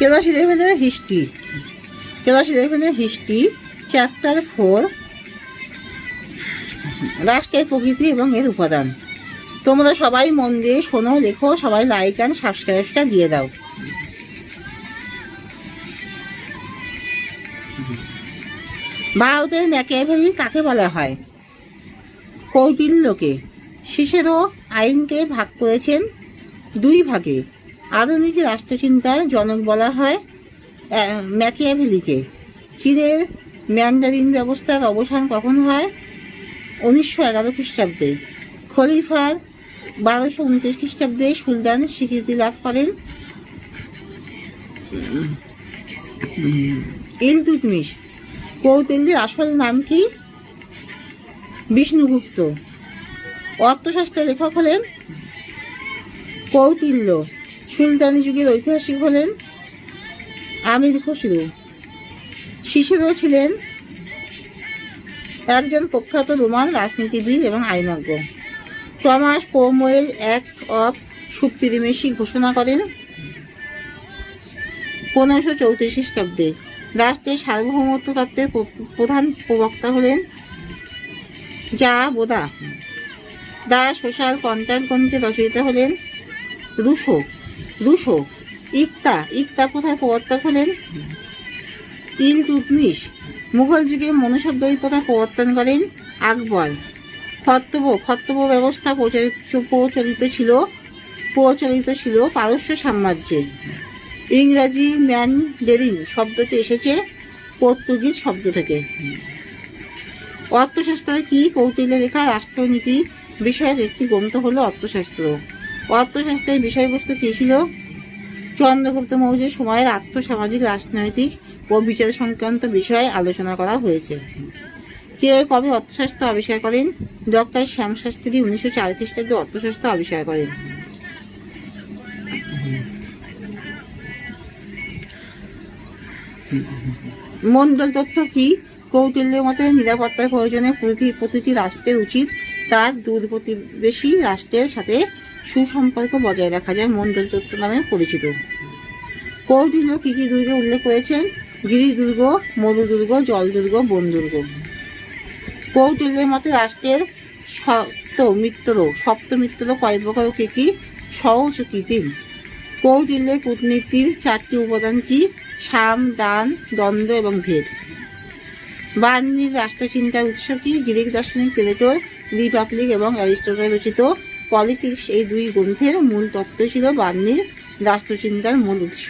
Class 11-এর history, class 11-এর history chapter 4 রাষ্ট্রের প্রকৃতি এবং এর উপাদান। তোমরা সবাই মন দিয়ে শোনো, লেখো, সবাই লাইক অ্যান্ড সাবস্ক্রাইবটা দিয়ে দাও। ভারতের ম্যাকিয়াভেলি কাকে বলা হয়? কৌটিল্যকে। সিসেরো আইনকে ভাগ করেছেন 2 ভাগে। আধুনিক রাষ্ট্রচিন্তার জনক বলা হয় ম্যাকিয়াভেলিকে। চীনের ম্যান্ডারিন ব্যবস্থার অবসান কখন হয়? 1911 খ্রিস্টাব্দে। খলিফার 1229 খ্রিস্টাব্দে সুলতান স্বীকৃতি লাভ করেন। ইলতুৎমিশ। কৌটিল্যের আসল নাম কি? বিষ্ণুগুপ্ত। অর্থশাস্ত্রের লেখক হলেন কৌটিল্য। সুলতানি যুগের ঐতিহাসিক হলেন আমির খসরু। সিসেরো ছিলেন একজন প্রখ্যাত রোমান রাজনীতিবিদ এবং আইনজ্ঞ। Thomas Cromwell Act of Supremacy ঘোষণা করেন 1534 খ্রিস্টাব্দে। রাষ্ট্রের সার্বভৌমত্ব তত্ত্বের প্রধান প্রবক্তা হলেন যা বোদা। দ্য সোশ্যাল কন্ট্রাক্ট গ্রন্থের রচয়িতা হলেন রুশো। ইকতা প্রথার প্রবর্তক হলেন ইলতুৎমিশ। মুঘল যুগে মনুশব্দী প্রথা প্রবর্তন করেন আকবর। খর্তব্য ব্যবস্থা প্রচলিত ছিল পারস্য সাম্রাজ্যে। ইংরাজি ম্যান্ডারিন শব্দটি এসেছে পর্তুগিজ শব্দ থেকে। অর্থশাস্ত্র কি? কৌটিল্যের লেখা রাষ্ট্রনীতি বিষয়ক একটি গ্রন্থ হল অর্থশাস্ত্র। অর্থশাস্ত্রের বিষয়বস্তু কী ছিল? চন্দ্রগুপ্ত মৌর্যের সময়ের আর্থসামাজিক, রাজনৈতিক ও বিচার সংক্রান্ত বিষয়ে আলোচনা করা হয়েছে। কে কবে অর্থশাস্ত্র আবিষ্কার করেন? ডক্টর শ্যামশাস্ত্রী 1904 খ্রিস্টাব্দে অর্থশাস্ত্র আবিষ্কার করেন। মণ্ডল তত্ত্ব কি? কৌটিল্যের মতে নিরাপত্তার প্রয়োজনে প্রতিটি রাষ্ট্রের উচিত তার দূর প্রতিবেশী রাষ্ট্রের সাথে সুসম্পর্ক বজায় রাখা, যায় মণ্ডল তত্ত্ব নামে পরিচিত। কৌটিল্য কি কি দুর্গে উল্লেখ করেছেন? গিরিদুর্গ, মরুদুর্গ, জলদুর্গ, বনদুর্গ। কৌটিল্যের মতে রাষ্ট্রের সপ্তমিত্র কয় প্রকার ও কি? সহজ ও কৃত্রিম। কৌটিল্যের কূটনীতির 4টি উপাদান কি? সাম, দান, দ্বন্দ্ব এবং ভেদ। বার্নির রাষ্ট্রচিন্তার উৎস কি? গ্রিক দার্শনিক প্লেটোর রিপাবলিক এবং অ্যারিস্টটল রচিত পলিটিক্স। এই 2 গ্রন্থের মূল তত্ত্ব ছিল বার্নির রাষ্ট্রচিন্তার মূল উৎস।